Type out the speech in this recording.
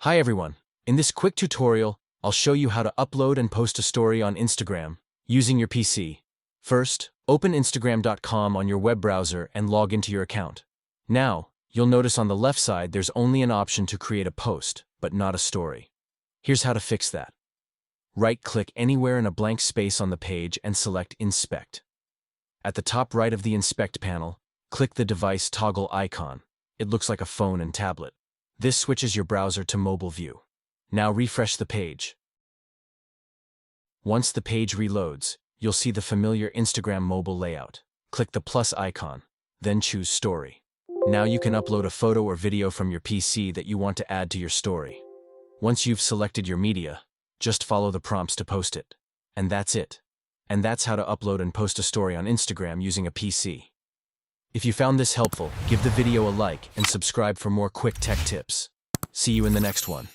Hi everyone. In this quick tutorial, I'll show you how to upload and post a story on Instagram using your PC. First, open Instagram.com on your web browser and log into your account. Now, you'll notice on the left side there's only an option to create a post, but not a story. Here's how to fix that. Right-click anywhere in a blank space on the page and select Inspect. At the top right of the Inspect panel, click the device toggle icon. It looks like a phone and tablet. This switches your browser to mobile view. Now refresh the page. Once the page reloads, you'll see the familiar Instagram mobile layout. Click the plus icon, then choose Story. Now you can upload a photo or video from your PC that you want to add to your story. Once you've selected your media, just follow the prompts to post it. And that's it. And that's how to upload and post a story on Instagram using a PC. If you found this helpful, give the video a like and subscribe for more quick tech tips. See you in the next one.